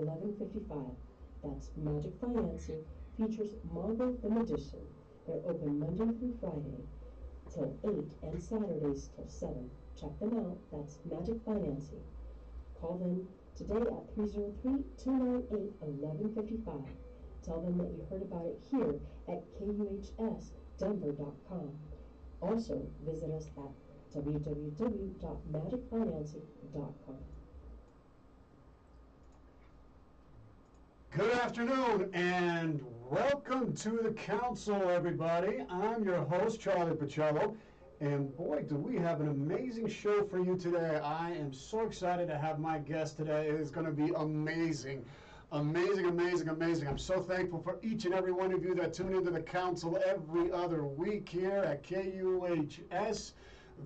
11:55. That's Magic Financing features Mongo the Magician. They're open Monday through Friday till 8 and Saturdays till 7. Check them out. That's Magic Financing. Call them today at 303-298-1155. Tell them that you heard about it here at KUHSdenver.com. Also, visit us at www.magicfinancing.com. Good afternoon and welcome to the council, everybody. I'm your host, Charlie Pacello, and boy, do we have an amazing show for you today. I am so excited to have my guest today. It is going to be amazing. Amazing, amazing, amazing. I'm so thankful for each and every one of you that tune into the council every other week here at KUHS,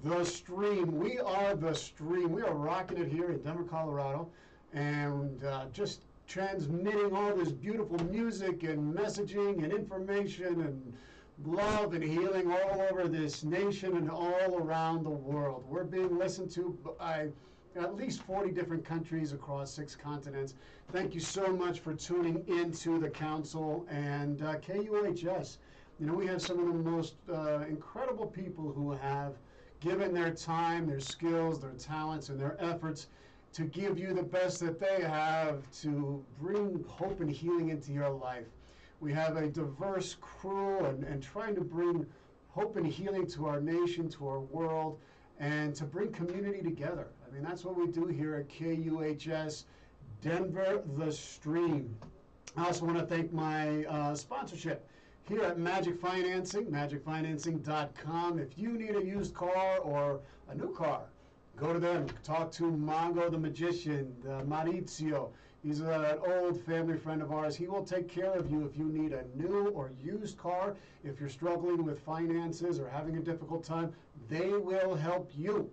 The Stream. We are The Stream. We are rocking it here in Denver, Colorado, and just transmitting all this beautiful music and messaging and information and love and healing all over this nation and all around the world. We're being listened to by at least 40 different countries across 6 continents. Thank you so much for tuning into the council and KUHS. You know, we have some of the most incredible people who have given their time, their skills, their talents, and their efforts to give you the best that they have to bring hope and healing into your life. We have a diverse crew and trying to bring hope and healing to our nation, to our world, and to bring community together. I mean, that's what we do here at KUHS, Denver, The Stream. I also want to thank my sponsorship here at Magic Financing, magicfinancing.com. If you need a used car or a new car, go to them. Talk to Mongo the Magician, Maurizio. He's an old family friend of ours. He will take care of you if you need a new or used car. If you're struggling with finances or having a difficult time, they will help you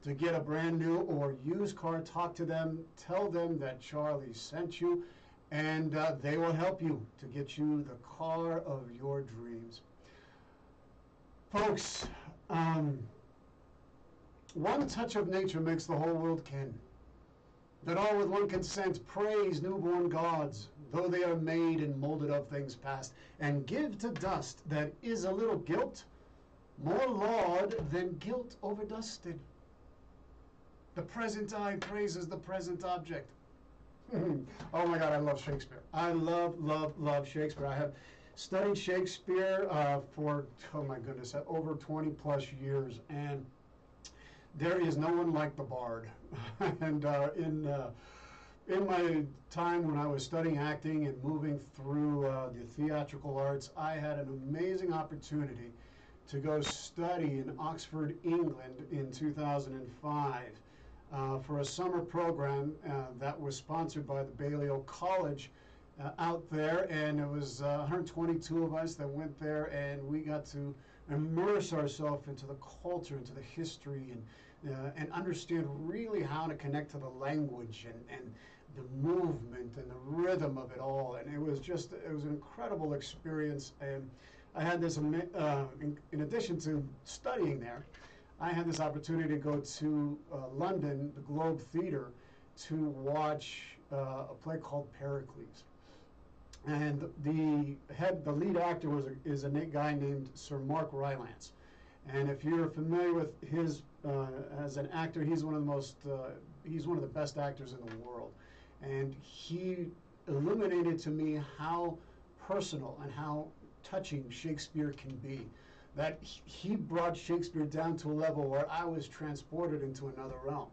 to get a brand new or used car. Talk to them. Tell them that Charlie sent you, and they will help you to get you the car of your dreams. Folks, one touch of nature makes the whole world kin. That all with one consent praise newborn gods, though they are made and molded of things past, and give to dust that is a little guilt, more laud than guilt overdusted. The present eye praises the present object. Oh my God, I love Shakespeare. I love Shakespeare. I have studied Shakespeare for, oh my goodness, over 20 plus years, and there is no one like the Bard. And in my time when I was studying acting and moving through the theatrical arts, I had an amazing opportunity to go study in Oxford, England in 2005 for a summer program that was sponsored by the Balliol College out there, and it was 122 of us that went there, and we got to immerse ourselves into the culture, into the history, and understand really how to connect to the language and the movement and the rhythm of it all. And it was an incredible experience. And I had this, in addition to studying there, I had this opportunity to go to London, the Globe Theatre, to watch a play called Pericles. And the lead actor is a guy named Sir Mark Rylance. And if you're familiar with his as an actor, he's one of the best actors in the world. And he illuminated to me how personal and how touching Shakespeare can be. That he brought Shakespeare down to a level where I was transported into another realm.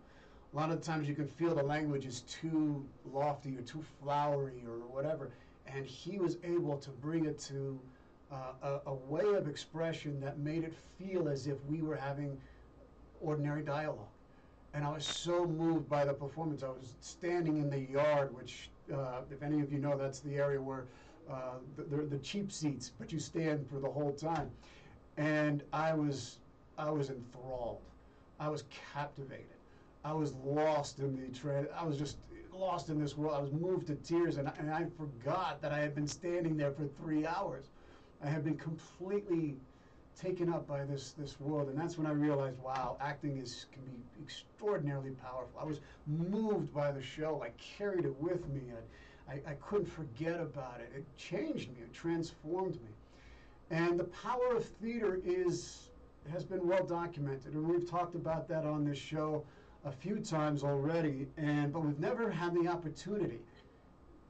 A lot of times you can feel the language is too lofty or too flowery or whatever, and he was able to bring it to a way of expression that made it feel as if we were having ordinary dialogue. And I was so moved by the performance. I was standing in the yard, which, if any of you know, that's the area where the cheap seats, but you stand for the whole time. And I was enthralled. I was captivated. I was lost in I was just lost in this world. I was moved to tears, and I forgot that I had been standing there for 3 hours. I had been completely taken up by this world, and that's when I realized, wow, acting can be extraordinarily powerful. I was moved by the show. I carried it with me. I couldn't forget about it. It changed me. It transformed me. And the power of theater has been well documented, and we've talked about that on this show a few times already. But we've never had the opportunity,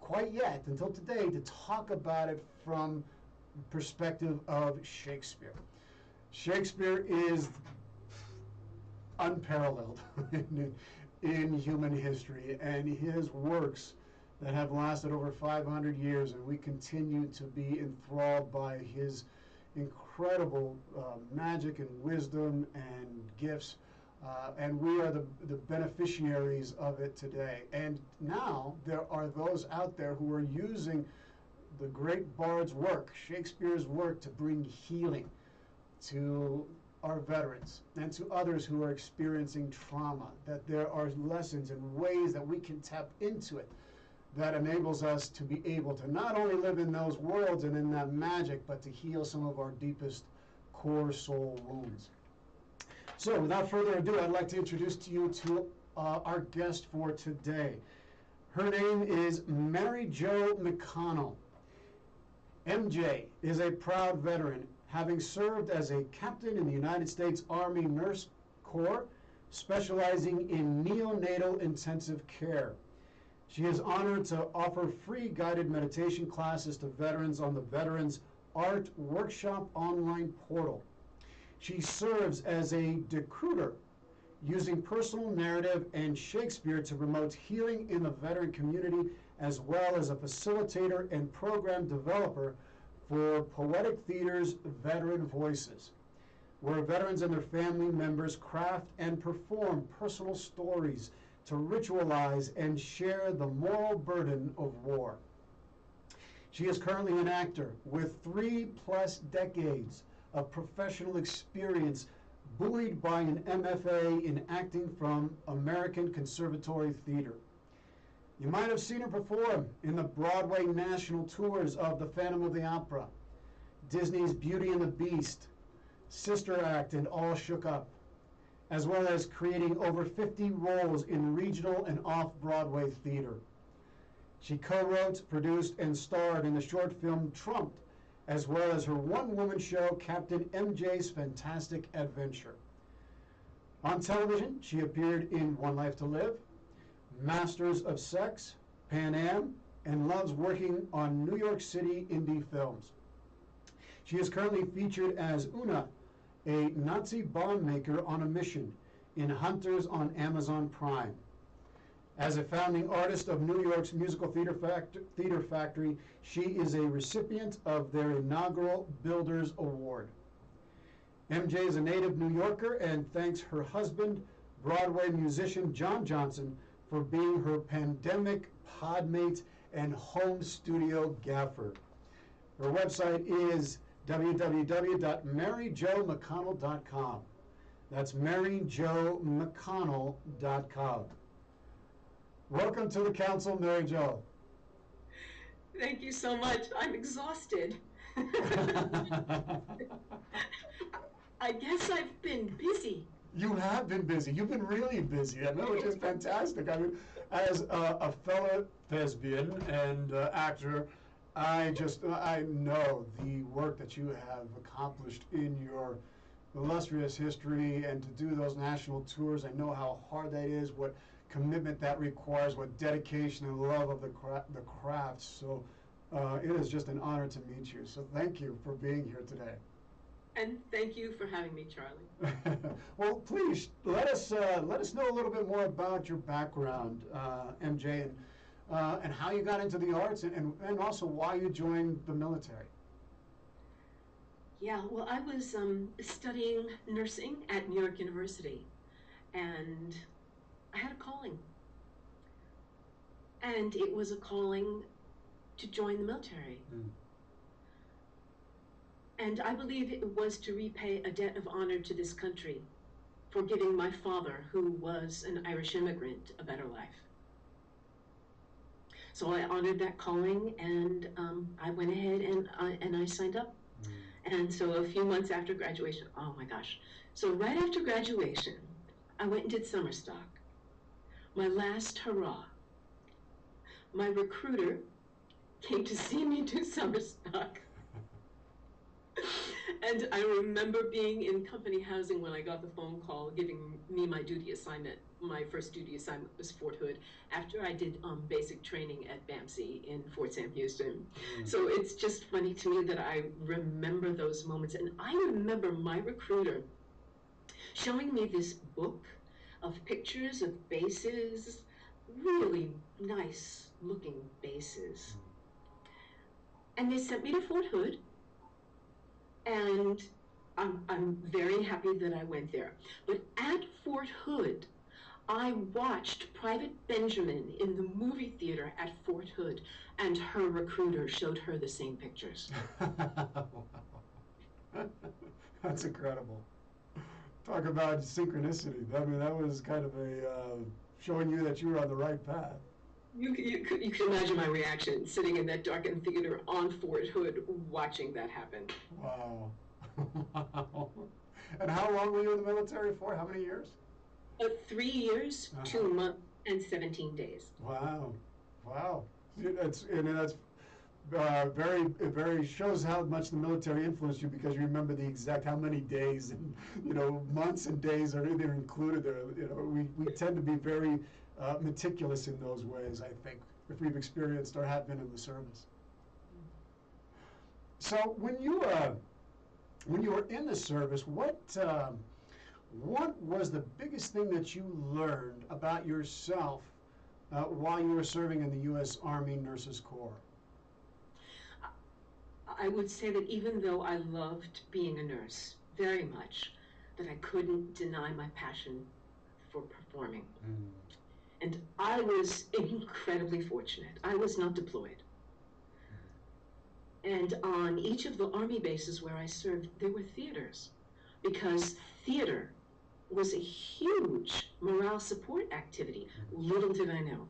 quite yet, until today, to talk about it from the perspective of Shakespeare. Shakespeare is unparalleled in human history, and his works that have lasted over 500 years, and we continue to be enthralled by his incredible magic and wisdom and gifts, and we are the beneficiaries of it today. And now there are those out there who are using the great bard's work, Shakespeare's work, to bring healing to our veterans and to others who are experiencing trauma, that there are lessons and ways that we can tap into it that enables us to be able to not only live in those worlds and in that magic, but to heal some of our deepest core soul wounds. So without further ado, I'd like to introduce to you to our guest for today. Her name is Mary Jo McConnell. MJ is a proud veteran, having served as a captain in the United States Army Nurse Corps, specializing in neonatal intensive care. She is honored to offer free guided meditation classes to veterans on the Veterans Art Workshop online portal. She serves as a decruiter, using personal narrative and Shakespeare to promote healing in the veteran community, as well as a facilitator and program developer for Poetic Theater's Veteran Voices, where veterans and their family members craft and perform personal stories to ritualize and share the moral burden of war. She is currently an actor with 3+ decades of professional experience, buoyed by an MFA in acting from American Conservatory Theater. You might have seen her perform in the Broadway national tours of The Phantom of the Opera, Disney's Beauty and the Beast, Sister Act, and All Shook Up, as well as creating over 50 roles in regional and off-Broadway theater. She co-wrote, produced, and starred in the short film Trumped, as well as her one-woman show Captain MJ's Fantastic Adventure. On television, she appeared in One Life to Live, Masters of Sex, Pan Am, and loves working on New York City indie films. She is currently featured as Una, a Nazi bomb maker on a mission, in Hunters on Amazon Prime. As a founding artist of New York's Musical Theater Factory, she is a recipient of their inaugural Builders Award. MJ is a native New Yorker and thanks her husband, Broadway musician John Johnson, for being her pandemic podmate and home studio gaffer. Her website is www.maryjomcconnell.com. That's maryjomcconnell.com. Welcome to the council, Mary Jo. Thank you so much. I'm exhausted. I guess I've been busy. You have been busy. You've been really busy. I know, which is fantastic. I mean, as a fellow thespian and actor, I know the work that you have accomplished in your illustrious history, and to do those national tours. I know how hard that is, what commitment that requires, what dedication and love of the craft. So it is just an honor to meet you. So thank you for being here today. And thank you for having me, Charlie. Well, please let us know a little bit more about your background, MJ, and how you got into the arts, and also why you joined the military. Yeah, well, I was studying nursing at New York University, and I had a calling. And it was a calling to join the military. Mm. And I believe it was to repay a debt of honor to this country for giving my father, who was an Irish immigrant, a better life. So I honored that calling, and I went ahead and I signed up. Mm. And so a few months after graduation, oh my gosh. So right after graduation, I went and did summer stock. My last hurrah. my recruiter came to see me do summer stock. And I remember being in company housing when I got the phone call giving me my duty assignment. My first duty assignment was Fort Hood after I did basic training at BAMC in Fort Sam Houston. So it's just funny to me that I remember those moments. And I remember my recruiter showing me this book of pictures of bases, really nice looking bases. And they sent me to Fort Hood. And I'm very happy that I went there. But at Fort Hood, I watched Private Benjamin in the movie theater at Fort Hood, and her recruiter showed her the same pictures. That's incredible. Talk about synchronicity. I mean, that was kind of a showing you that you were on the right path. You can imagine my reaction sitting in that darkened theater on Fort Hood watching that happen. Wow. Wow. And how long were you in the military for? How many years? 3 years, 2 months, and 17 days. Wow. Wow. That's it very shows how much the military influenced you, because you remember the exact how many days and months and days are either included there. We tend to be very meticulous in those ways, I think, if we've experienced or have been in the service. So when you were in the service, what was the biggest thing that you learned about yourself while you were serving in the U.S. Army Nurses Corps? I would say that even though I loved being a nurse very much, that I couldn't deny my passion for performing. And I was incredibly fortunate. I was not deployed. And on each of the Army bases where I served, there were theaters, because theater was a huge morale support activity. Little did I know.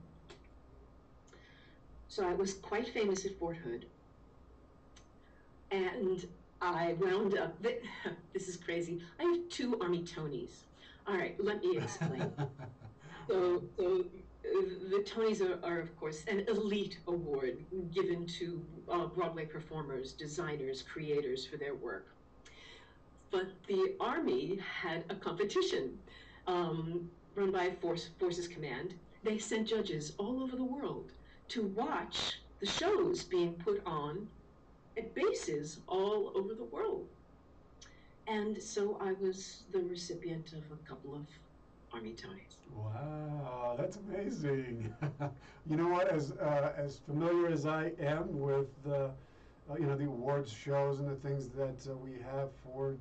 So I was quite famous at Fort Hood. And I wound up, this is crazy, I have 2 Army Tonys. All right, let me explain. So the Tonys are, of course, an elite award given to Broadway performers, designers, creators for their work. But the Army had a competition run by Forces Command. They sent judges all over the world to watch the shows being put on at bases all over the world. And so I was the recipient of a couple of Army Tonys. Wow, that's amazing. You know what? As familiar as I am with the awards shows and the things that we have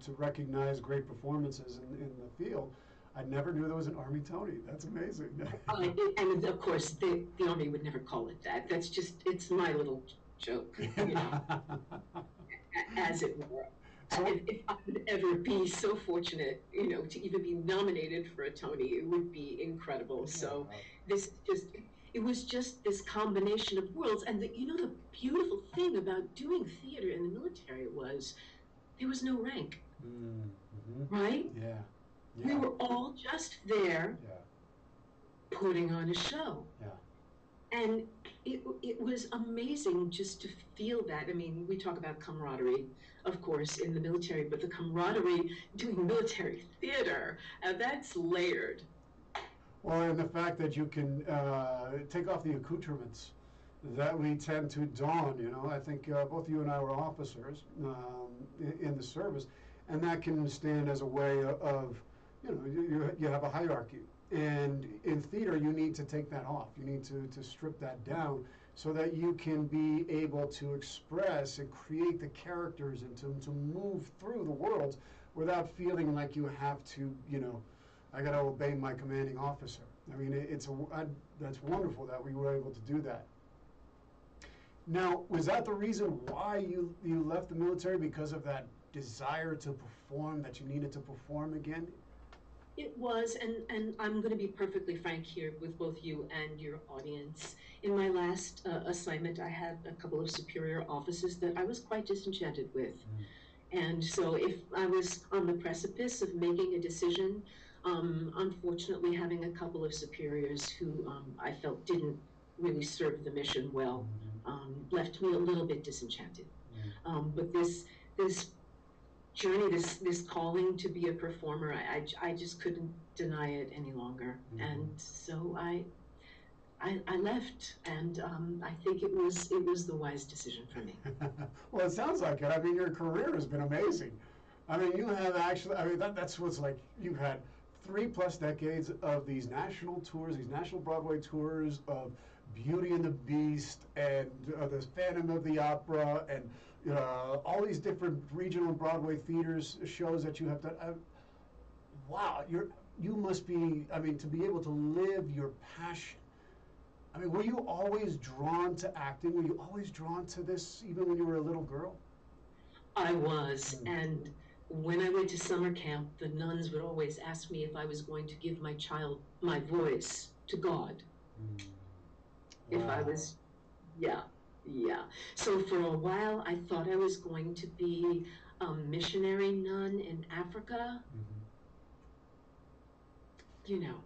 to recognize great performances in the field, I never knew there was an Army Tony. That's amazing. And of course, the Army would never call it that. That's just, it's my little joke, as it were. So, if I would ever be so fortunate, to even be nominated for a Tony, it would be incredible. So it was just this combination of worlds. And the beautiful thing about doing theater in the military was there was no rank, right? Yeah. We were all just there putting on a show. Yeah. And it was amazing just to feel that. I mean, we talk about camaraderie, of course, in the military, but the camaraderie doing military theater, that's layered. Well, and the fact that you can take off the accoutrements that we tend to don, I think both you and I were officers in the service, and that can stand as a way of, you have a hierarchy. And in theater, you need to take that off. You need to strip that down so that you can be able to express and create the characters and to move through the world without feeling like you have to, I got to obey my commanding officer. I mean, that's wonderful that we were able to do that. Now, was that the reason why you left the military, because of that desire to perform, that you needed to perform again? It was, and I'm going to be perfectly frank here with both you and your audience. In my last assignment, I had a couple of superior officers that I was quite disenchanted with. And so if I was on the precipice of making a decision, unfortunately having a couple of superiors who I felt didn't really served the mission well. Left me a little bit disenchanted. But this journey, this calling to be a performer, I just couldn't deny it any longer. And so I left, and I think it was the wise decision for me. Well, it sounds like it. I mean, your career has been amazing. I mean, you have actually, I mean, that's what's like, you've had 3+ decades of these national tours, these national Broadway tours of Beauty and the Beast and the Phantom of the Opera and all these different regional Broadway theaters shows that you have done. Wow, you must be, I mean, to be able to live your passion. I mean, were you always drawn to acting? Were you always drawn to this even when you were a little girl? I was, and when I went to summer camp, the nuns would always ask me if I was going to give my child my voice to God. Wow. If I was, yeah. So for a while, I thought I was going to be a missionary nun in Africa. You know,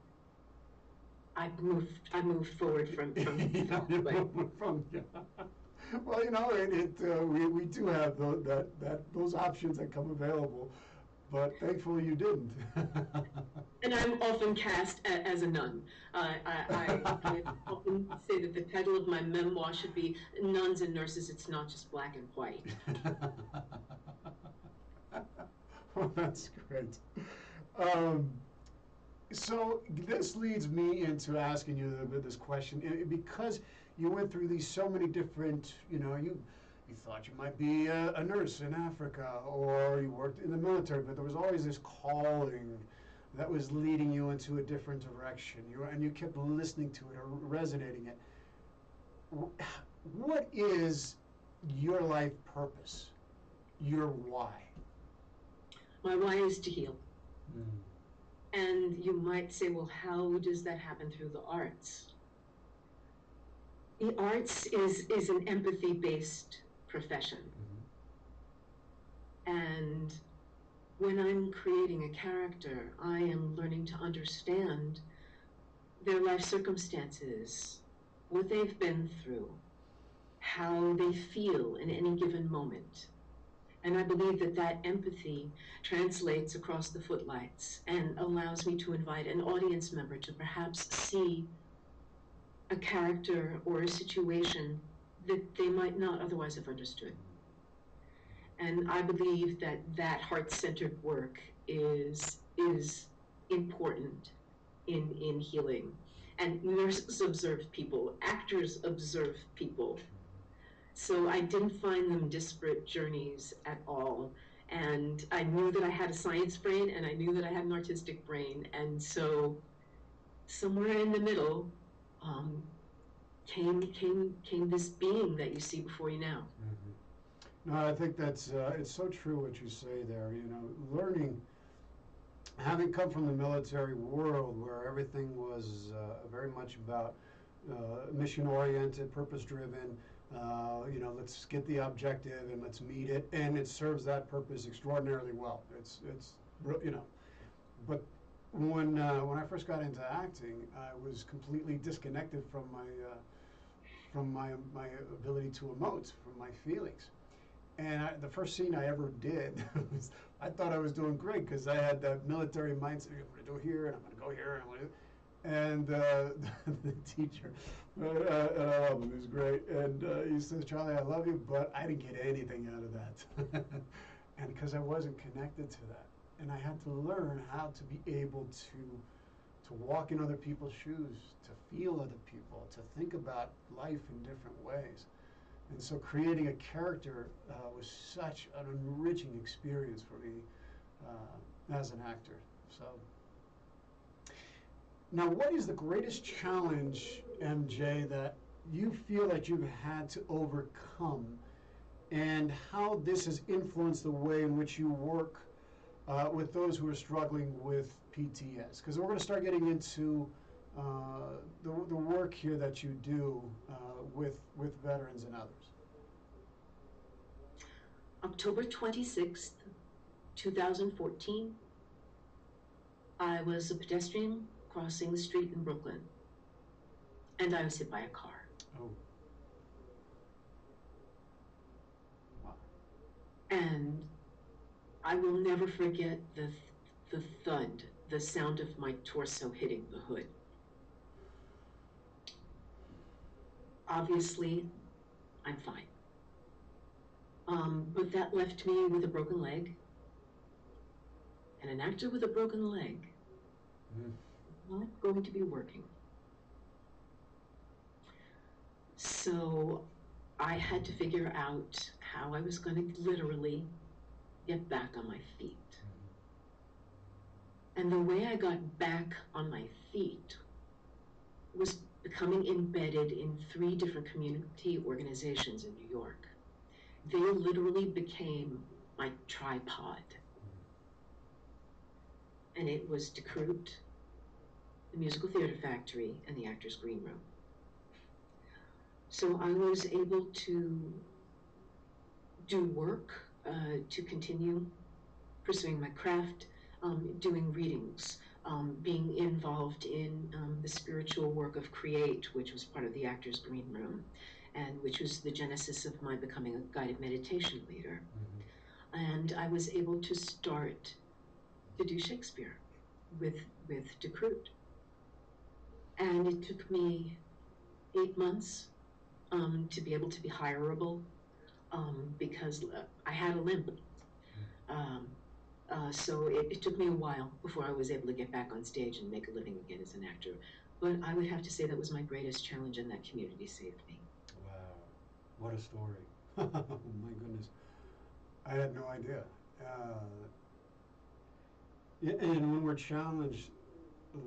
I moved forward from Well, you know, we do have those options that come available, but thankfully you didn't. And I'm often cast as a nun. I often say that the title of my memoir should be Nuns and Nurses, It's Not Just Black and White. Well, that's great. So this leads me into asking you this question, because you went through these so many different, you thought you might be a nurse in Africa, or you worked in the military, but there was always this calling that was leading you into a different direction. You kept listening to it or resonating it. What is your life purpose? Your why? My why is to heal. And you might say, well, how does that happen through the arts? The arts is an empathy-based profession. And when I'm creating a character, I am learning to understand their life circumstances, what they've been through, how they feel in any given moment. And I believe that empathy translates across the footlights and allows me to invite an audience member to perhaps see a character or a situation that they might not otherwise have understood. And I believe that heart-centered work is important in healing. And nurses observe people, actors observe people. So I didn't find them disparate journeys at all. And I knew that I had a science brain, and I knew that I had an artistic brain. And so somewhere in the middle came this being that you see before you now. No, I think that's it's so true what you say there. Learning, having come from the military world where everything was very much about mission-oriented, purpose-driven. Let's get the objective and let's meet it, and it serves that purpose extraordinarily well. It's but when I first got into acting, I was completely disconnected from my ability to emote, from my feelings. And the first scene I ever did, I thought I was doing great because I had that military mindset. I'm going to do here, and I'm going to go here, and the teacher, and I love him, he's great, and he says, Charlie, I love you, but I didn't get anything out of that. And because I wasn't connected to that. And I had to learn how to be able to walk in other people's shoes, to feel other people, to think about life in different ways. And so creating a character was such an enriching experience for me as an actor. So, now what is the greatest challenge, MJ, that you feel that you've had to overcome, and how this has influenced the way in which you work with those who are struggling with PTS? Because we're going to start getting into the work here that you do with veterans and others. October 26th, 2014, I was a pedestrian crossing the street in Brooklyn, and I was hit by a car. Oh. Wow. And I will never forget the thud, the sound of my torso hitting the hood. Obviously, I'm fine. But that left me with a broken leg. And an actor with a broken leg Mm. not going to be working. So I had to figure out how I was going to literally get back on my feet. And the way I got back on my feet was becoming embedded in 3 different community organizations in New York. They literally became my tripod. And it was Decruit, the Musical Theater Factory, and the Actors Green Room. So I was able to do work, to continue pursuing my craft, doing readings, being involved in the spiritual work of Create, which was part of the Actors Green Room, and which was the genesis of my becoming a guided meditation leader. Mm-hmm. And I was able to start to do Shakespeare with Decruit. And it took me 8 months to be able to be hireable, because I had a limp. So it took me a while before I was able to get back on stage and make a living again as an actor. But I would have to say that was my greatest challenge, and that community saved me. Wow, what a story. Oh my goodness. I had no idea. And when we're challenged,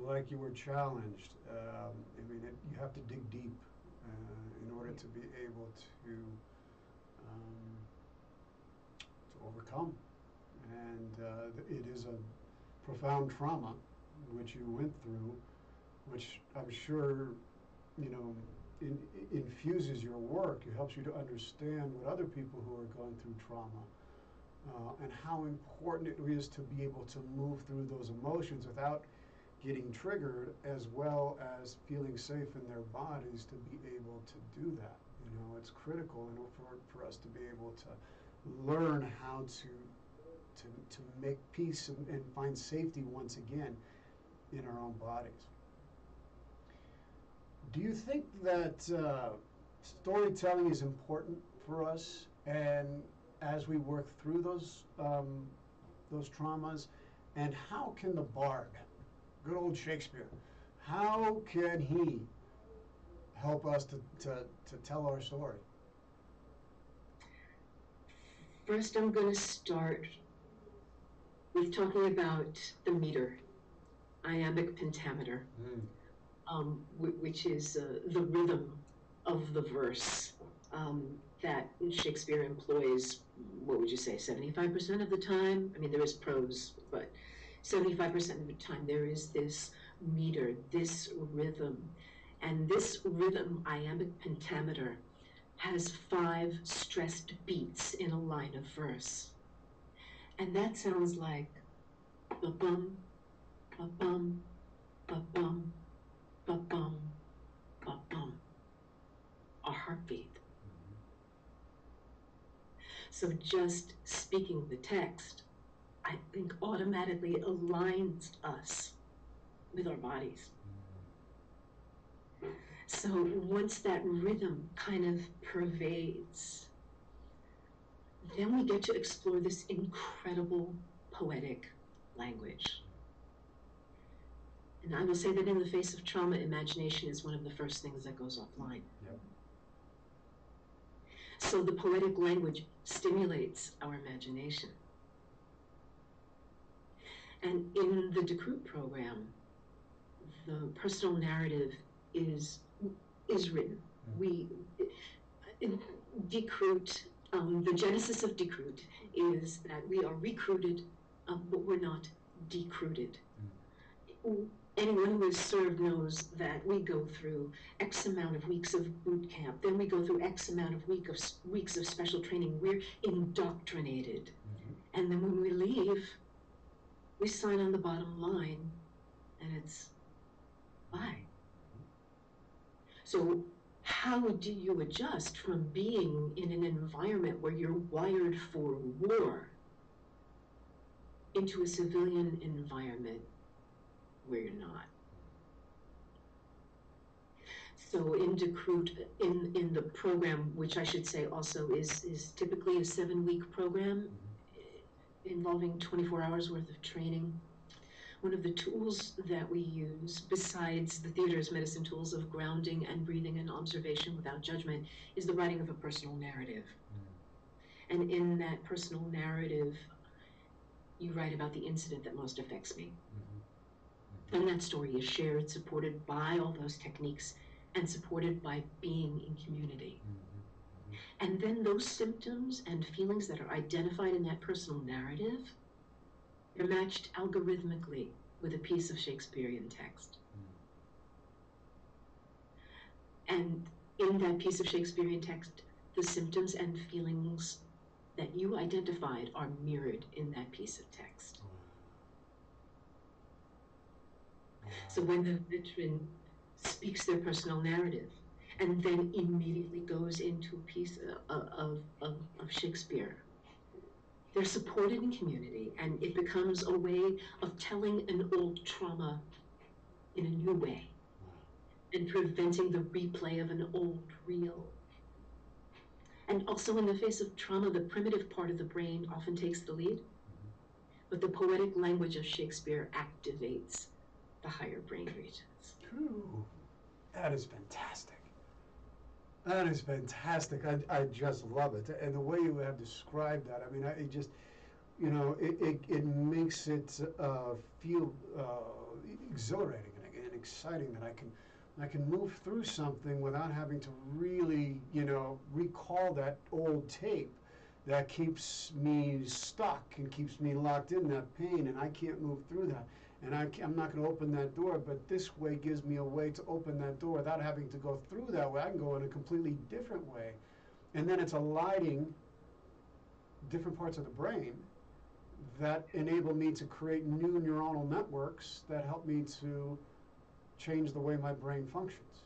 like you were challenged, I mean, you have to dig deep in order to be able to overcome. And it is a profound trauma which you went through, which I'm sure, you know, infuses your work. It helps you to understand what other people who are going through trauma and how important it is to be able to move through those emotions without getting triggered, as well as feeling safe in their bodies to be able to do that. You know, it's critical in order for us to be able to learn how to make peace and find safety once again in our own bodies. Do you think that storytelling is important for us, and as we work through those traumas, and how can the bard, good old Shakespeare, how can he help us to tell our story? First, I'm going to start with talking about the meter, iambic pentameter, which is the rhythm of the verse that Shakespeare employs, what would you say, 75% of the time? I mean, there is prose, but 75% of the time there is this meter, this rhythm. And this rhythm, iambic pentameter, has 5 stressed beats in a line of verse. And that sounds like ba-bum, ba-bum, ba-bum, ba-bum, ba-bum, a heartbeat. So just speaking the text, I think automatically aligns us with our bodies. So once that rhythm kind of pervades, then we get to explore this incredible poetic language. And I will say that in the face of trauma, imagination is one of the first things that goes offline. Yep. So the poetic language stimulates our imagination. And in the Decruit program, the personal narrative is written. We Decruit, the genesis of Decruit is that we are recruited, but we're not decruited. Anyone who has served knows that we go through X amount of weeks of boot camp, then we go through X amount of weeks of special training. We're indoctrinated. And then when we leave, we sign on the bottom line, and it's bye. So how do you adjust from being in an environment where you're wired for war into a civilian environment where you're not? So in Decruit, in the program, which I should say also is typically a 7-week program involving 24 hours worth of training, one of the tools that we use, besides the theater's medicine tools of grounding and breathing and observation without judgment, is the writing of a personal narrative. And in that personal narrative, you write about the incident that most affects me. And that story is shared, supported by all those techniques, and supported by being in community. And then those symptoms and feelings that are identified in that personal narrative, they're matched algorithmically with a piece of Shakespearean text. And in that piece of Shakespearean text, the symptoms and feelings that you identified are mirrored in that piece of text. So when the veteran speaks their personal narrative and then immediately goes into a piece of Shakespeare, they're supported in community, and it becomes a way of telling an old trauma in a new way and preventing the replay of an old reel. And also in the face of trauma, the primitive part of the brain often takes the lead, but the poetic language of Shakespeare activates the higher brain regions. Ooh, that is fantastic. That is fantastic. I just love it. And the way you have described that, I mean, it just, you know, it makes it feel exhilarating and exciting that I can move through something without having to really, you know, recall that old tape that keeps me stuck and keeps me locked in that pain, and I can't move through that. And I'm not going to open that door, but this way gives me a way to open that door without having to go through that way. I can go in a completely different way. And then it's aligning different parts of the brain that enable me to create new neuronal networks that help me to change the way my brain functions.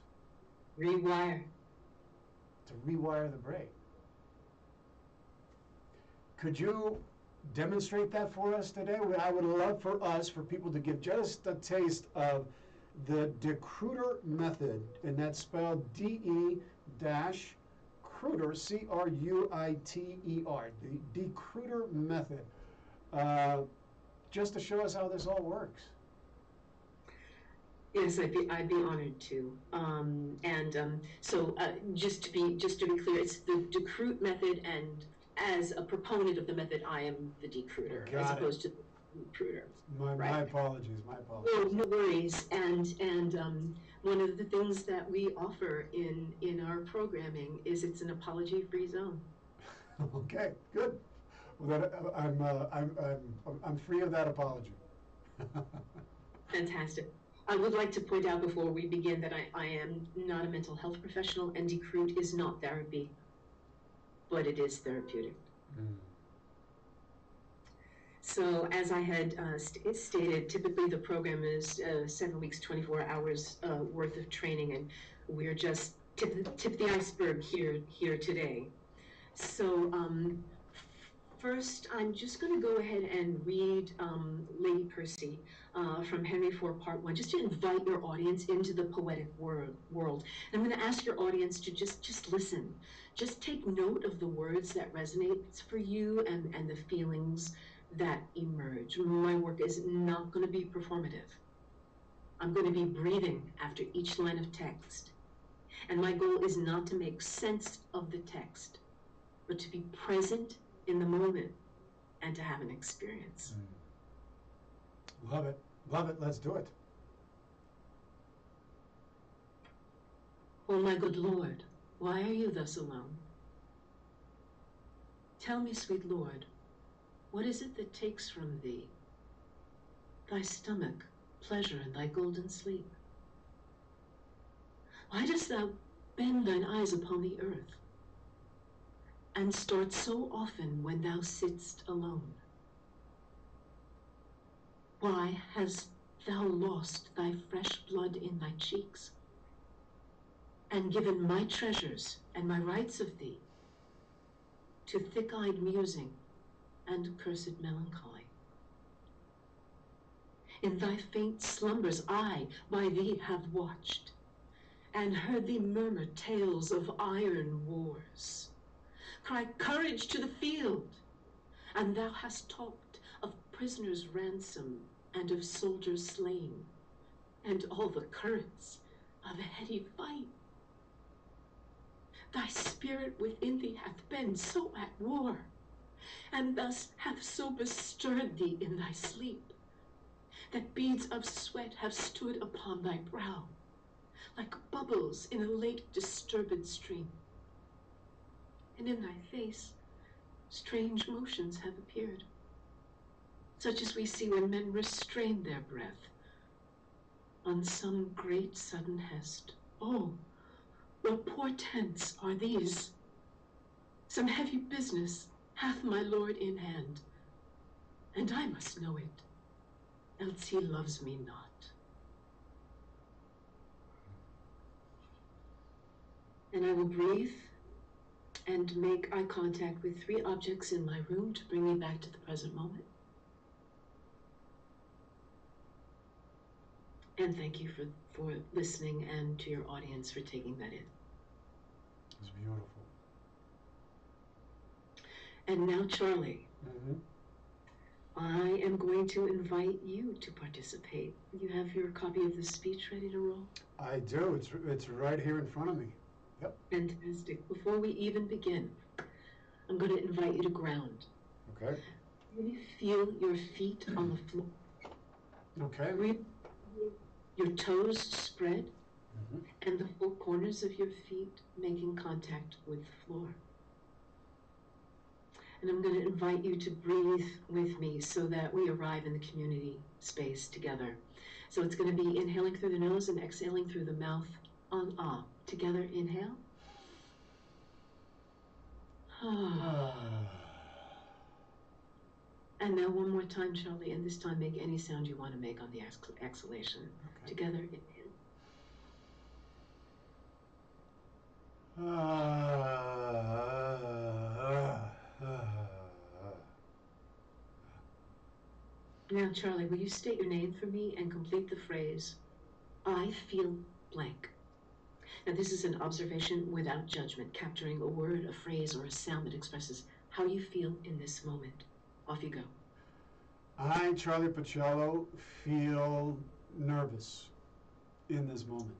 Rewire. To rewire the brain. Could you demonstrate that for us today? I would love for people to give just a taste of the Decruiter method, and that's spelled D-E-Cruiter, C-R-U-I-T-E-R, the Decruiter method, just to show us how this all works. Yes, I'd be honored to. So just to be clear, it's the Decruit method, and as a proponent of the method, I am the Decruiter as opposed to the recruiter. My apologies. My apologies. No worries. And one of the things that we offer in our programming is it's an apology-free zone. Okay, good. Well, I'm free of that apology. Fantastic. I would like to point out before we begin that I am not a mental health professional, and Decruit is not therapy, but it is therapeutic. So as I had stated, typically the program is 7 weeks, 24 hours worth of training, and we're just tip the iceberg here today. So first, I'm just going to go ahead and read Lady Percy from Henry IV, Part 1, just to invite your audience into the poetic world. And I'm going to ask your audience to just listen. Just take note of the words that resonate for you and the feelings that emerge. My work is not going to be performative. I'm going to be breathing after each line of text. And my goal is not to make sense of the text, but to be present in the moment and to have an experience. Love it. Love it. Let's do it. Oh, my good Lord, why are you thus alone? Tell me, sweet Lord, what is it that takes from thee thy stomach, pleasure, and thy golden sleep? Why dost thou bend thine eyes upon the earth, and start so often when thou sitt'st alone? Why hast thou lost thy fresh blood in thy cheeks, and given my treasures and my rights of thee to thick-eyed musing and cursed melancholy. In thy faint slumbers I by thee have watched, and heard thee murmur tales of iron wars, cry courage to the field, and thou hast talked of prisoners' ransom and of soldiers slain, and all the currents of a heady fight. Thy spirit within thee hath been so at war, and thus hath so bestirred thee in thy sleep, that beads of sweat have stood upon thy brow, like bubbles in a late disturbed stream. And in thy face strange motions have appeared, such as we see when men restrain their breath on some great sudden hest. Oh, what portents are these? Some heavy business hath my lord in hand, and I must know it, else he loves me not. And I will breathe and make eye contact with 3 objects in my room to bring me back to the present moment. And thank you for listening, and to your audience for taking that in. It's beautiful. And now, Charlie, Mm-hmm. I am going to invite you to participate. You have your copy of the speech ready to roll? I do. It's right here in front of me. Yep. Fantastic. Before we even begin, I'm going to invite you to ground. Okay. Really feel your feet on the floor. Okay. Really feel your toes spread, Mm-hmm. and the 4 corners of your feet making contact with the floor. And I'm going to invite you to breathe with me so that we arrive in the community space together. So it's going to be inhaling through the nose and exhaling through the mouth on ah. Together, inhale. And now one more time, Charlie, and this time make any sound you want to make on the exhalation. Okay. Together, inhale. Now, Charlie, will you state your name for me and complete the phrase, I feel blank. Now, this is an observation without judgment, capturing a word, a phrase, or a sound that expresses how you feel in this moment. Off you go. I, Charlie Pacello, feel nervous in this moment.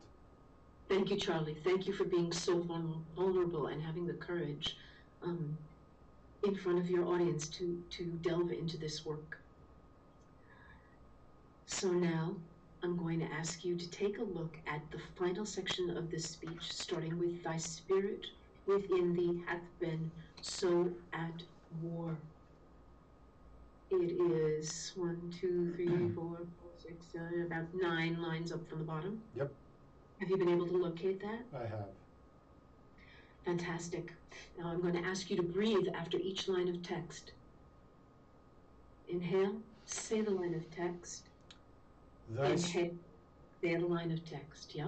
Thank you, Charlie. Thank you for being so vulnerable and having the courage in front of your audience to delve into this work. So now I'm going to ask you to take a look at the final section of this speech, starting with thy spirit within thee hath been so at war. It is 1, 2, 3, 4, 5, 6, 7, about 9 lines up from the bottom. Yep. Have you been able to locate that? I have. Fantastic. Now I'm going to ask you to breathe after each line of text. Inhale, say the line of text. Inhale, say the line of text. Yeah?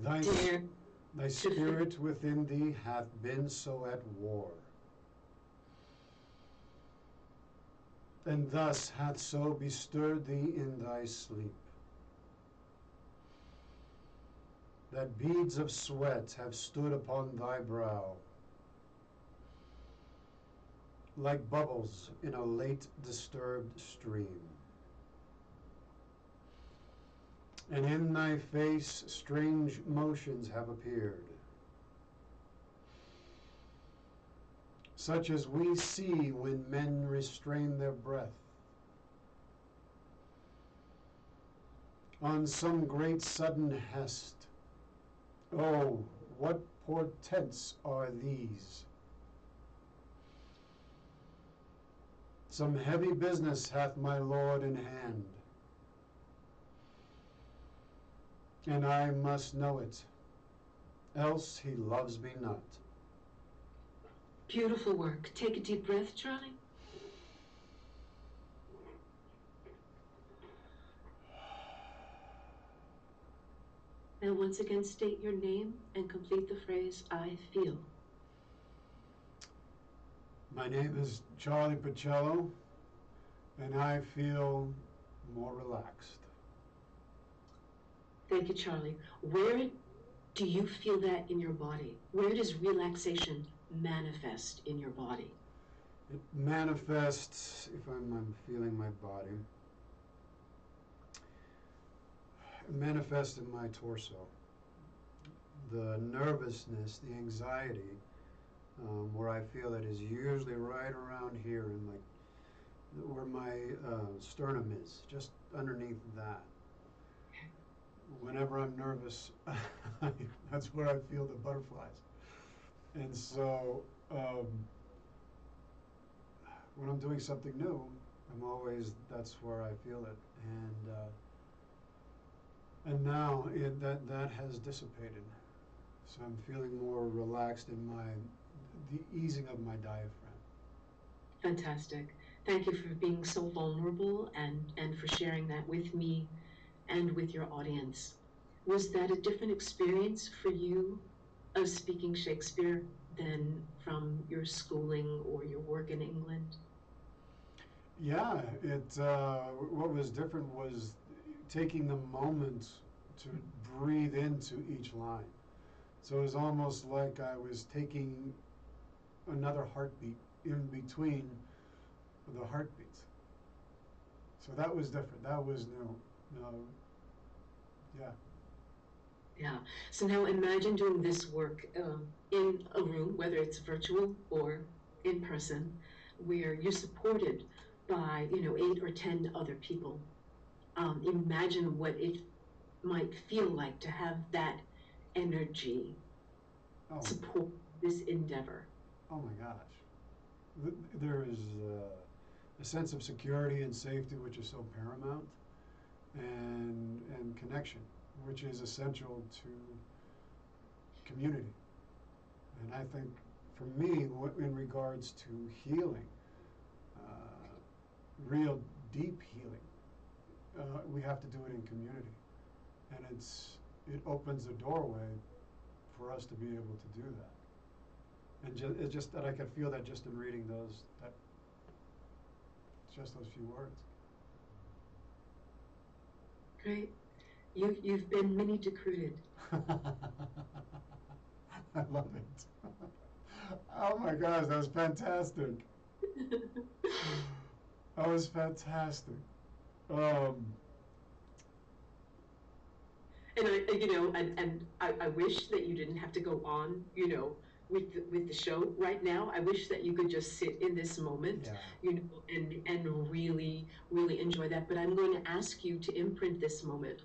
Okay. Thy spirit within thee hath been so at war, and thus hath so bestirred thee in thy sleep, that beads of sweat have stood upon thy brow, like bubbles in a late disturbed stream. And in thy face strange motions have appeared, such as we see when men restrain their breath on some great sudden hest. Oh, what portents are these? Some heavy business hath my lord in hand, and I must know it, else he loves me not. Beautiful work. Take a deep breath, Charlie. And once again, state your name and complete the phrase, I feel. My name is Charlie Pacello, and I feel more relaxed. Thank you, Charlie. Where do you feel that in your body? Where does relaxation manifest in your body? It manifests, if I'm feeling my body, it manifests in my torso. The nervousness, the anxiety, where I feel it is usually right around here in where my sternum is, just underneath that. Whenever I'm nervous, that's where I feel the butterflies. And so when I'm doing something new, that's where I feel it. And now that has dissipated. So I'm feeling more relaxed in the easing of my diaphragm. Fantastic. Thank you for being so vulnerable and for sharing that with me and with your audience. Was that a different experience for you of speaking Shakespeare than from your schooling or your work in England? Yeah, what was different was taking the moment to breathe into each line. So it was almost like I was taking another heartbeat in between the heartbeats. So that was different. That was new. No, yeah. Yeah. So now imagine doing this work in a room, whether it's virtual or in person, where you're supported by 8 or 10 other people. Imagine what it might feel like to have that energy support this endeavor. Oh my gosh. There is a sense of security and safety which is so paramount, and connection, which is essential to community. And I think for me, in regards to healing, real deep healing, we have to do it in community. And it opens the doorway for us to be able to do that. And it's just that I could feel that just in reading those few words. Great. You've been mini decruited. I love it. Oh my gosh, that was fantastic. That was fantastic. And I wish that you didn't have to go on, with the show right now. I wish that you could just sit in this moment, Yeah. and really, really enjoy that. But I'm going to ask you to imprint this moment.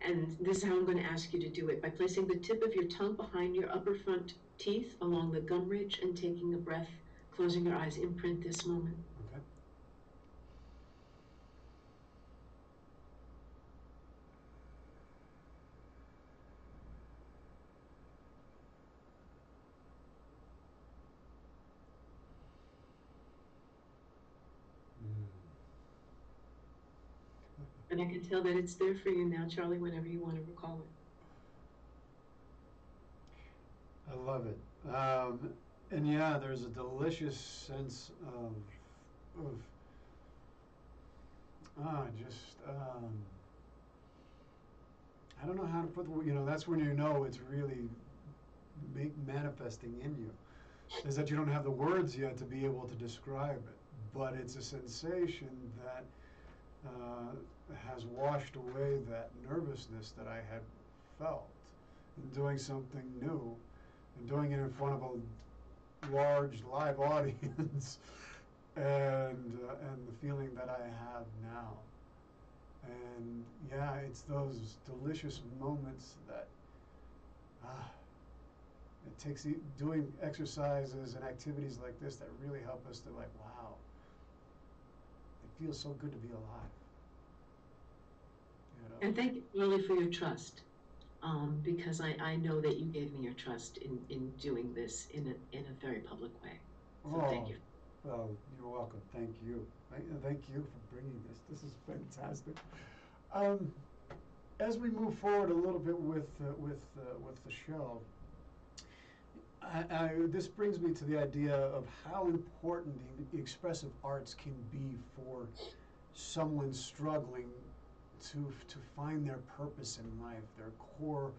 And this is how I'm going to ask you to do it, by placing the tip of your tongue behind your upper front teeth along the gum ridge and taking a breath, closing your eyes. Imprint this moment. Okay. And I can tell that it's there for you now, Charlie, whenever you want to recall it. I love it. And yeah, there's a delicious sense of just I don't know how to put that's when it's really manifesting in you. Is that you don't have the words yet to be able to describe it, but it's a sensation that has washed away that nervousness that I had felt in doing something new and doing it in front of a large live audience and the feeling that I have now. And yeah, it's those delicious moments that it takes doing exercises and activities like this that really help us to wow, it feels so good to be alive. And thank you, Charlie, for your trust, because I know that you gave me your trust in doing this in a very public way. So thank you. Well, you're welcome. Thank you. Thank you for bringing this. This is fantastic. as we move forward a little bit with the show, this brings me to the idea of how important the expressive arts can be for someone struggling to find their purpose in life, their core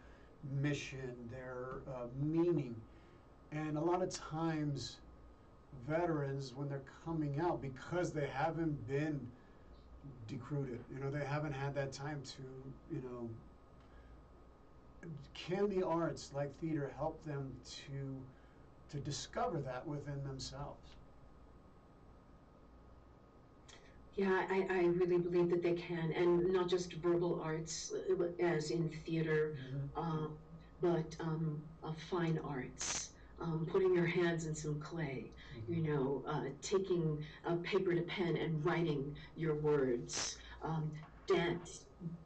mission, their meaning. And a lot of times, veterans, when they're coming out, because they haven't been decruded, they haven't had that time to, can the arts like theater help them to discover that within themselves? Yeah, I really believe that they can, and not just verbal arts, as in theater, but fine arts, putting your hands in some clay, taking paper to pen and writing your words, dance,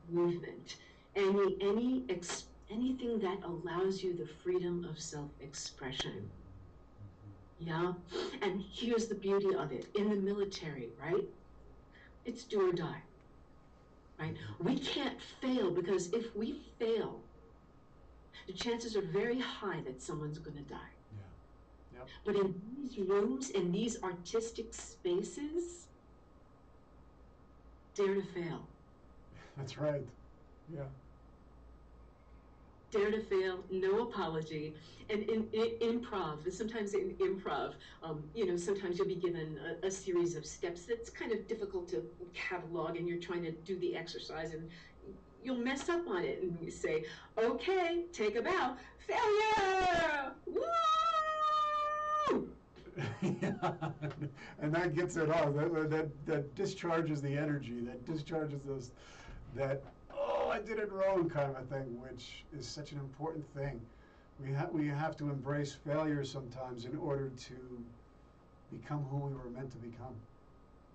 movement, anything that allows you the freedom of self-expression. Yeah, and here's the beauty of it. In the military, right? It's do or die, right? We can't fail, because if we fail, the chances are very high that someone's going to die. Yeah. Yep. But in these rooms, in these artistic spaces, dare to fail. That's right. Yeah. Dare to fail, no apology. And in improv, sometimes in improv, sometimes you'll be given a series of steps that's kind of difficult to catalog, and you're trying to do the exercise, and you'll mess up on it, and you say, okay, take a bow, failure, woo! Yeah. And that gets it off. That discharges the energy, that discharges that, oh, I did it wrong kind of a thing, which is such an important thing. We have to embrace failure sometimes in order to become who we were meant to become.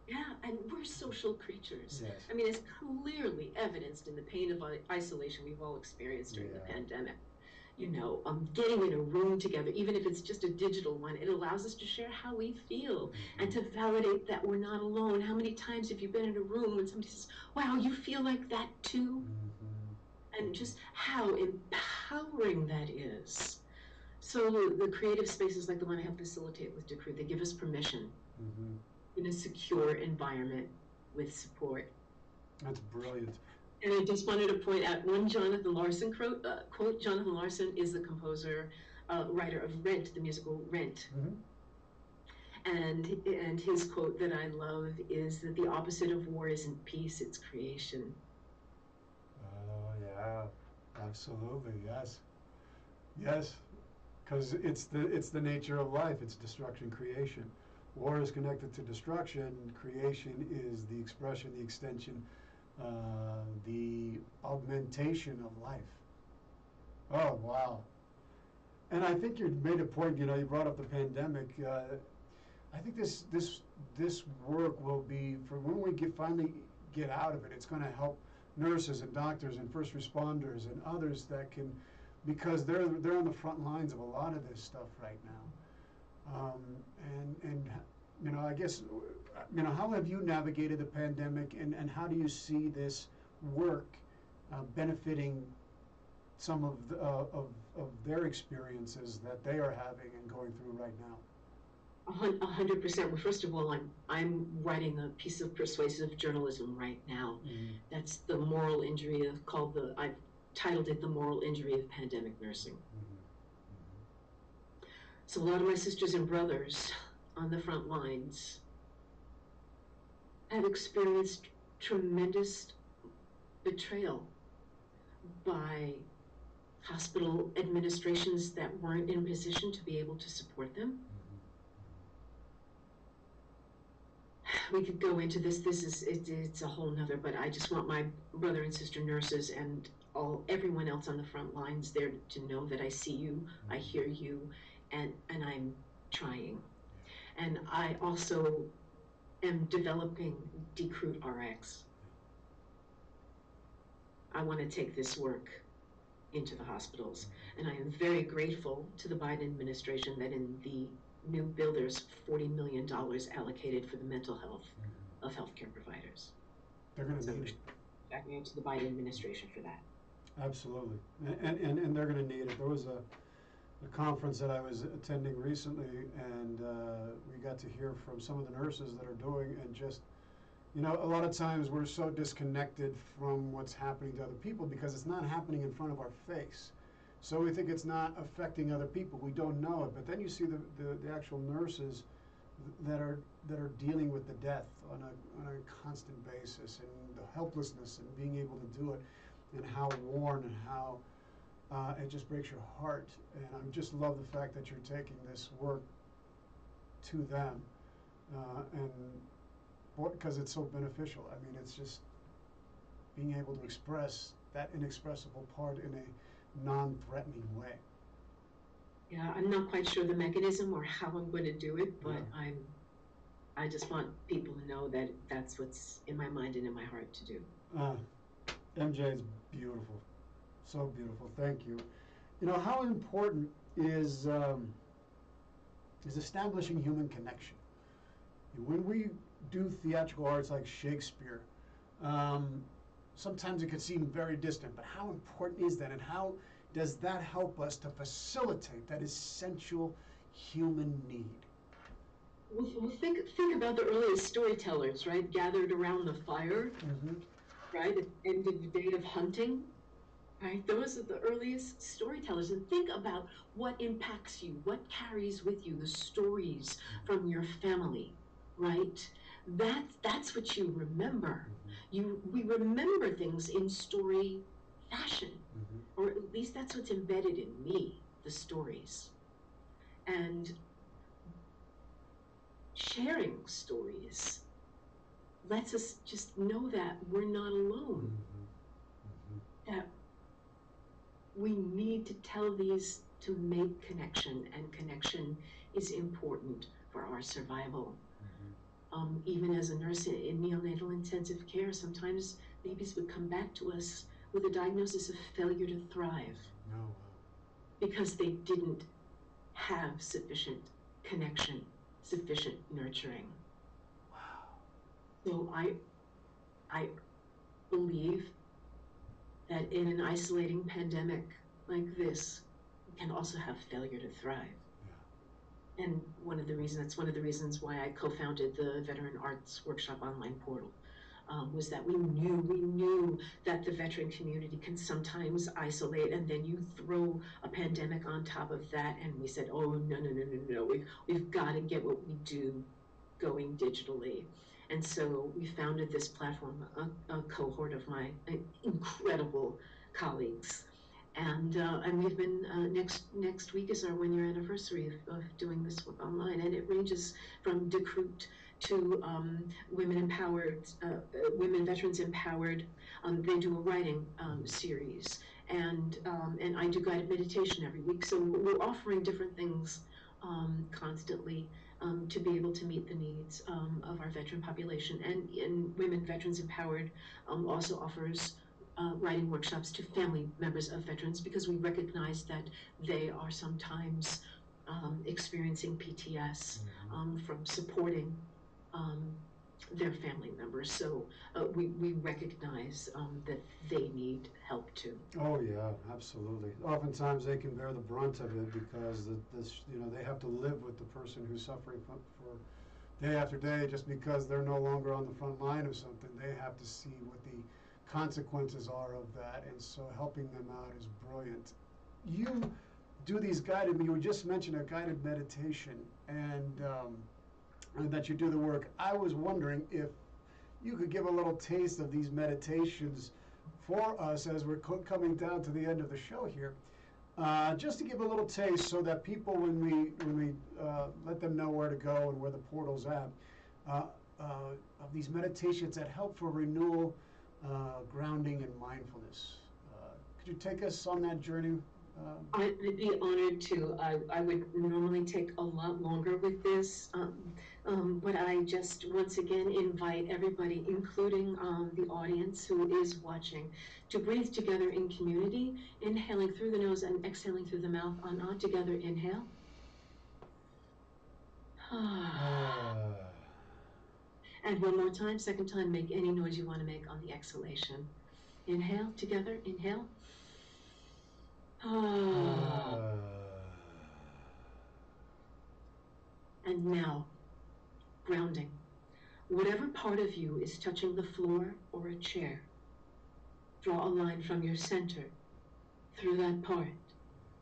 Yeah, and we're social creatures. Yes. I mean, it's clearly evidenced in the pain of isolation we've all experienced during the pandemic. Getting in a room together, even if it's just a digital one, it allows us to share how we feel and to validate that we're not alone. How many times have you been in a room and somebody says, wow, you feel like that too? And just how empowering that is. So the creative spaces like the one I help facilitate with Decree, they give us permission in a secure environment with support. That's brilliant. And I just wanted to point out one Jonathan Larson quote. Jonathan Larson is the composer, writer of Rent, the musical Rent. And his quote that I love is that the opposite of war isn't peace, it's creation. Oh, yeah, absolutely, yes. Yes, because it's the nature of life. It's destruction, creation. War is connected to destruction. Creation is the expression, the extension, the augmentation of life. Oh, wow. And I think you made a point, you brought up the pandemic. I think this work will be, for when we finally get out of it, it's going to help nurses and doctors and first responders and others that can, because they're on the front lines of a lot of this stuff right now. And I guess, how have you navigated the pandemic, and how do you see this work benefiting some of their experiences that they are having and going through right now? 100%. Well, first of all, I'm writing a piece of persuasive journalism right now. That's the moral injury I've titled it "The Moral Injury of Pandemic Nursing." So a lot of my sisters and brothers on the front lines have experienced tremendous betrayal by hospital administrations that weren't in position to be able to support them. We could go into this. It's a whole nother, but I just want my brother and sister nurses and everyone else on the front lines there to know that I see you, I hear you, and I'm trying. And I also am developing Decruit RX. I want to take this work into the hospitals, and I am very grateful to the Biden administration that in the new bill there's $40 million allocated for the mental health of healthcare providers. They're going to need it. to the Biden administration for that. Absolutely. And they're going to need it. There was a conference that I was attending recently, and we got to hear from some of the nurses that are doing, and just, you know, a lot of times we're so disconnected from what's happening to other people because it's not happening in front of our face. So we think it's not affecting other people. We don't know it. But then you see the actual nurses that are dealing with the death on a constant basis, and the helplessness and being able to do it, and how worn and how it just breaks your heart. And I just love the fact that you're taking this work to them, and because it's so beneficial. I mean, it's just being able to express that inexpressible part in a non-threatening way. Yeah, I'm not quite sure the mechanism or how I'm going to do it, but Yeah. I just want people to know that that's what's in my mind and in my heart to do. MJ is beautiful, so beautiful. Thank you. You know, how important is establishing human connection? When we do theatrical arts like Shakespeare, sometimes it could seem very distant, but how important is that, and how does that help us to facilitate that essential human need? Well, think about the earliest storytellers, right? Gathered around the fire, right? At the end of the day of hunting, right? Those are the earliest storytellers. And think about what impacts you, what carries with you, the stories from your family, right? That's what you remember. We remember things in story fashion, or at least that's what's embedded in me, the stories. And sharing stories lets us just know that we're not alone. That we need to tell these to make connection, and connection is important for our survival. Even as a nurse in neonatal intensive care, sometimes babies would come back to us with a diagnosis of failure to thrive because they didn't have sufficient connection, sufficient nurturing. So I believe that in an isolating pandemic like this, we can also have failure to thrive. And that's one of the reasons why I co-founded the Veteran Arts Workshop online portal, was that we knew that the veteran community can sometimes isolate, and then you throw a pandemic on top of that, and we said, oh, no, we've got to get what we do going digitally. And so we founded this platform, a cohort of my incredible colleagues. And we've been, next week is our 1-year anniversary of doing this work online, and it ranges from Decruit to Women Veterans Empowered. They do a writing series, and I do guided meditation every week. So we're offering different things constantly to be able to meet the needs of our veteran population. And Women Veterans Empowered also offers writing workshops to family members of veterans, because we recognize that they are sometimes experiencing PTS from supporting their family members. So we recognize that they need help too. Oh yeah, absolutely. Oftentimes they can bear the brunt of it because they have to live with the person who's suffering for day after day, just because they're no longer on the front line of something. They have to see what the consequences are of that, and so helping them out is brilliant. You do these guided, you just mentioned a guided meditation, and that you do the work. I was wondering if you could give a little taste of these meditations for us as we're coming down to the end of the show here, just to give a little taste, so that people, when we let them know where to go and where the portal's at, of these meditations that help for renewal, grounding, and mindfulness. Could you take us on that journey? I'd be honored to. I would normally take a lot longer with this, but I just once again invite everybody, including the audience who is watching, to breathe together in community, inhaling through the nose and exhaling through the mouth. On together, inhale. And one more time, second time, make any noise you want to make on the exhalation. Inhale, together, inhale. And now, grounding. Whatever part of you is touching the floor or a chair, draw a line from your center through that part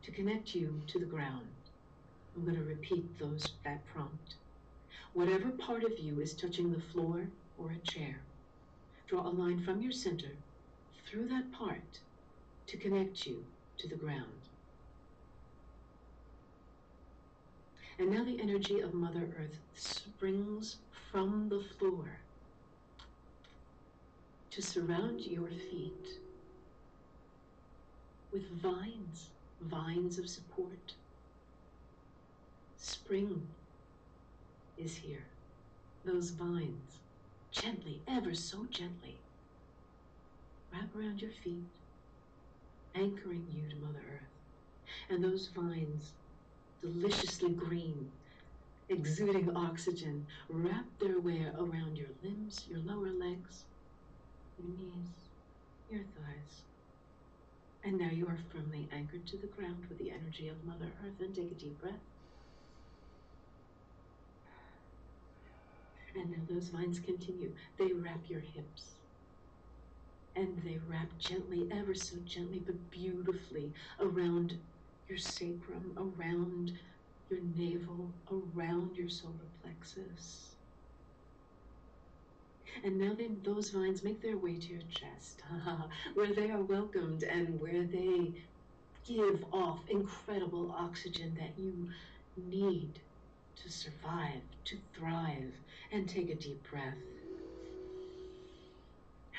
to connect you to the ground. I'm going to repeat that prompt. Whatever part of you is touching the floor or a chair, draw a line from your center through that part to connect you to the ground. And now the energy of Mother Earth springs from the floor to surround your feet with vines of support. Spring is here. Those vines, gently, ever so gently, wrap around your feet, anchoring you to Mother Earth. And those vines, deliciously green, exuding oxygen, wrap their way around your limbs, your lower legs, your knees, your thighs. And now you are firmly anchored to the ground with the energy of Mother Earth. And take a deep breath. And now those vines continue. They wrap your hips. And they wrap gently, ever so gently, but beautifully around your sacrum, around your navel, around your solar plexus. And now those vines make their way to your chest, where they are welcomed and where they give off incredible oxygen that you need to survive, to thrive. And take a deep breath.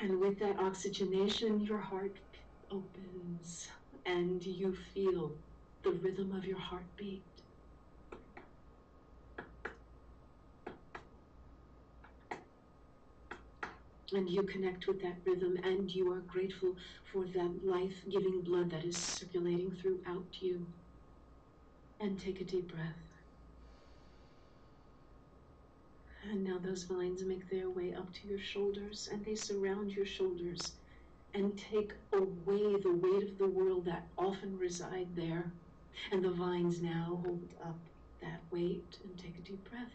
And with that oxygenation, your heart opens and you feel the rhythm of your heartbeat. And you connect with that rhythm, and you are grateful for that life-giving blood that is circulating throughout you. And take a deep breath. And now those vines make their way up to your shoulders, and they surround your shoulders and take away the weight of the world that often reside there. And the vines now hold up that weight. And take a deep breath.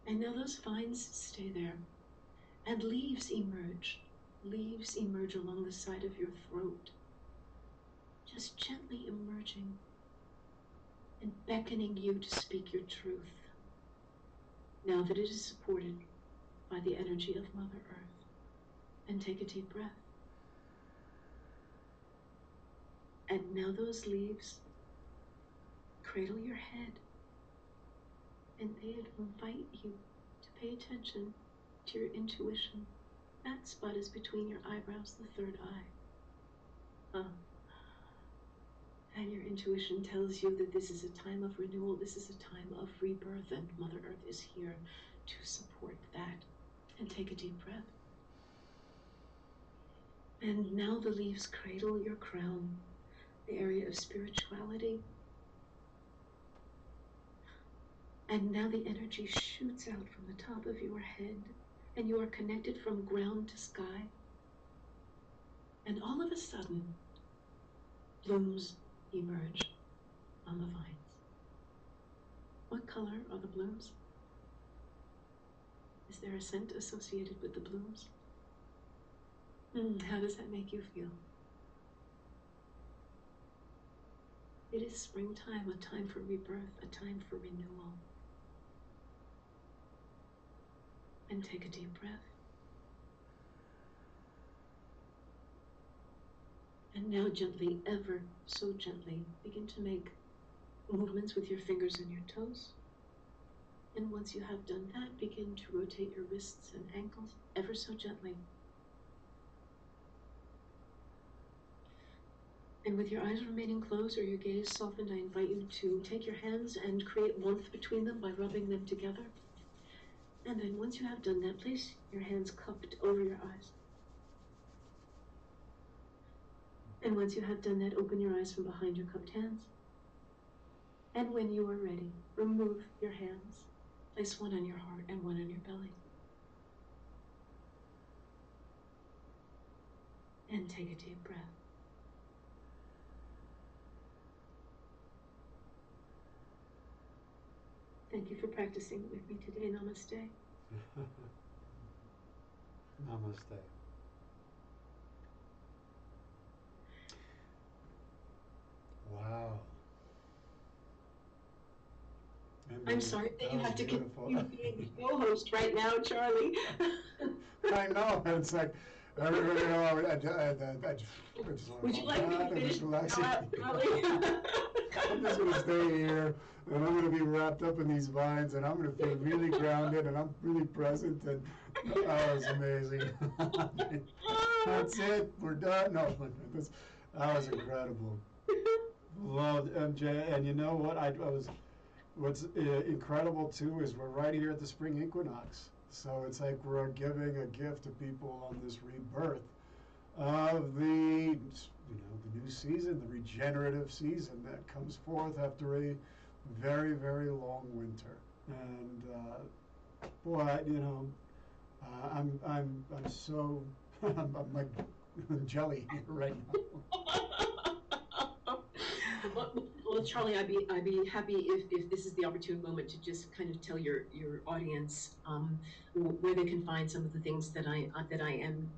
And now those vines stay there, and leaves emerge. Leaves emerge along the side of your throat, just gently emerging and beckoning you to speak your truth, now that it is supported by the energy of Mother Earth. And take a deep breath. And now those leaves cradle your head, and they invite you to pay attention to your intuition. That spot is between your eyebrows, the third eye. And your intuition tells you that this is a time of renewal, this is a time of rebirth, and Mother Earth is here to support that. And take a deep breath. And now the leaves cradle your crown, the area of spirituality. And now the energy shoots out from the top of your head, and you are connected from ground to sky. And all of a sudden, blooms emerge on the vines. What color are the blooms? Is there a scent associated with the blooms? How does that make you feel? It is springtime, a time for rebirth, a time for renewal. And take a deep breath. And now gently, ever so gently, begin to make movements with your fingers and your toes. And once you have done that, begin to rotate your wrists and ankles ever so gently. And with your eyes remaining closed or your gaze softened, I invite you to take your hands and create warmth between them by rubbing them together. And then once you have done that, place your hands cupped over your eyes. And once you have done that, open your eyes from behind your cupped hands. And when you are ready, remove your hands Place one on your heart and one on your belly. And take a deep breath. Thank you for practicing with me today. Namaste. Namaste. Wow. I'm sorry that you have to beautiful. continue being the co-host right now, Charlie. I know. It's like everybody, you know, I just Would you like me to finish Charlie? I'm just going to stay here, and I'm going to be wrapped up in these vines, and I'm going to feel really grounded, and I'm really present, and that was amazing. That's it. We're done. No, that was incredible. Loved MJ, and you know what? What's incredible too is we're right here at the spring equinox. So it's like we're giving a gift to people on this rebirth of the new season, the regenerative season that comes forth after a very, very long winter. And boy, I'm so I'm like jelly right now. Well, Charlie, I'd be happy if this is the opportune moment to just kind of tell your audience where they can find some of the things that I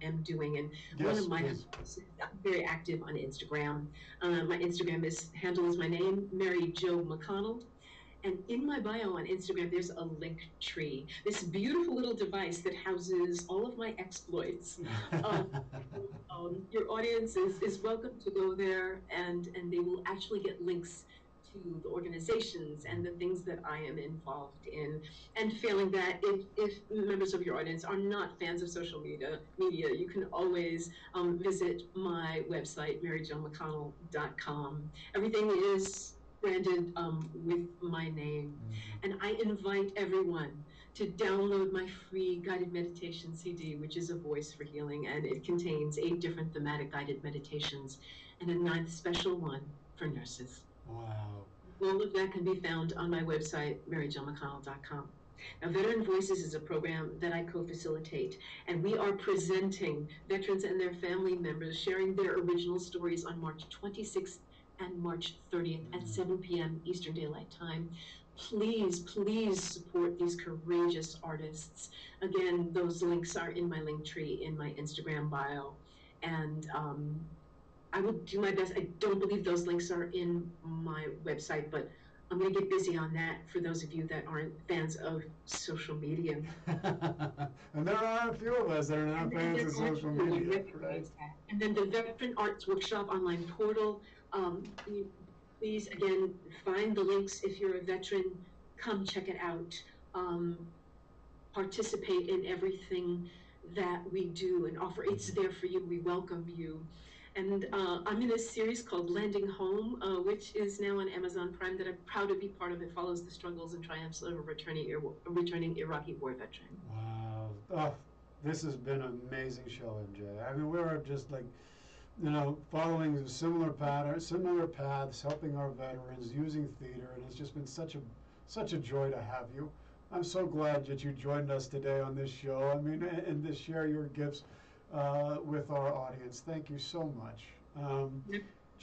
am doing. And Yes, one of my please. I'm very active on Instagram. My Instagram handle is my name, Mary Jo McConnell. And in my bio on Instagram, there's a link tree, this beautiful little device that houses all of my exploits. Your audience is welcome to go there, and they will actually get links to the organizations and the things that I am involved in. And failing that, if members of your audience are not fans of social media, you can always visit my website, maryjomcconnell.com. Everything is branded with my name. And I invite everyone to download my free guided meditation CD, which is a voice for healing, and it contains 8 different thematic guided meditations and a 9th special one for nurses. Wow. All of that can be found on my website, maryjomcconnell.com. Now, Veteran Voices is a program that I co-facilitate, and we are presenting veterans and their family members sharing their original stories on March 26th and March 30th at 7 p.m. Eastern Daylight Time. Please, please support these courageous artists. Again, those links are in my link tree in my Instagram bio. And I will do my best. I don't believe those links are in my website, but I'm going to get busy on that for those of you that aren't fans of social media. And there are a few of us that are not fans of social media, right? And then the Veteran Arts Workshop online portal. Please, again, find the links. If you're a veteran, come check it out. Participate in everything that we do and offer. It's there for you. We welcome you. And I'm in a series called Landing Home, which is now on Amazon Prime, that I'm proud to be part of. It follows the struggles and triumphs of a returning Iraqi war veteran. Wow. Oh, this has been an amazing show, MJ. I mean, we're just like, following similar paths, helping our veterans, using theater, and it's just been such a joy to have you. I'm so glad that you joined us today on this show. I mean, and to share your gifts with our audience. Thank you so much.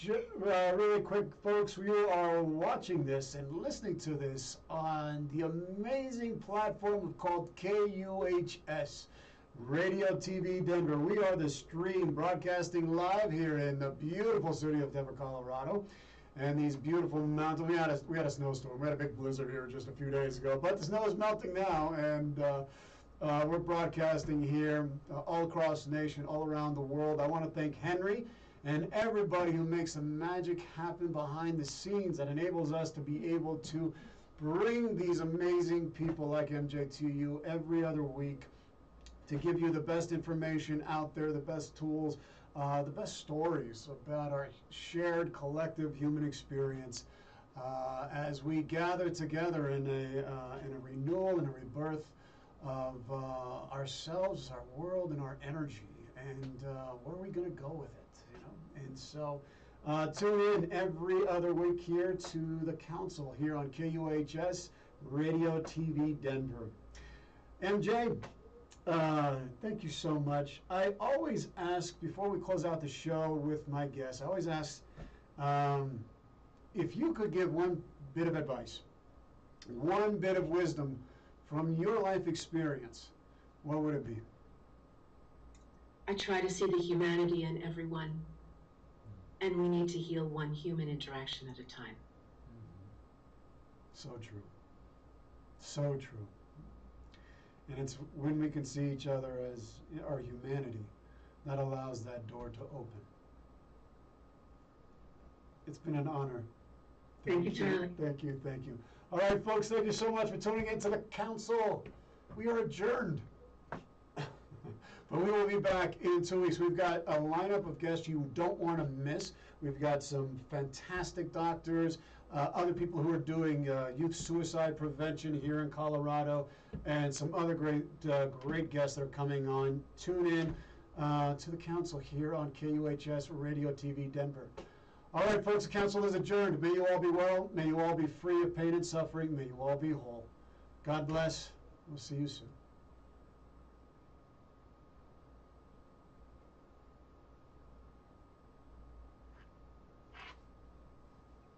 Really quick, folks, we are watching this and listening to this on the amazing platform called KUHS. Radio TV Denver. We are the stream broadcasting live here in the beautiful city of Denver, Colorado. And these beautiful mountains. We had a snowstorm. We had a big blizzard here just a few days ago. But the snow is melting now, and we're broadcasting here all across the nation, all around the world. I want to thank Henry and everybody who makes the magic happen behind the scenes that enables us to be able to bring these amazing people like MJ to you every other week, to give you the best information out there, the best tools, the best stories about our shared collective human experience as we gather together in a renewal and a rebirth of ourselves, our world, and our energy. And where are we going to go with it? And so tune in every other week here to the Council here on KUHS. Radio TV Denver. MJ, thank you so much. I always ask, before we close out the show with my guests, I always ask if you could give one bit of advice, one bit of wisdom from your life experience, what would it be? I try to see the humanity in everyone, and we need to heal one human interaction at a time. So true. So true. And it's when we can see each other as our humanity that allows that door to open. It's been an honor. Thank you, Charlie. Thank you, thank you. All right, folks, thank you so much for tuning into the council. We are adjourned. But we will be back in 2 weeks. We've got a lineup of guests you don't want to miss. We've got some fantastic doctors, other people who are doing youth suicide prevention here in Colorado, and some other great guests that are coming on. Tune in to the council here on KUHS Radio TV Denver. All right, folks, the council is adjourned. May you all be well. May you all be free of pain and suffering. May you all be whole. God bless. We'll see you soon.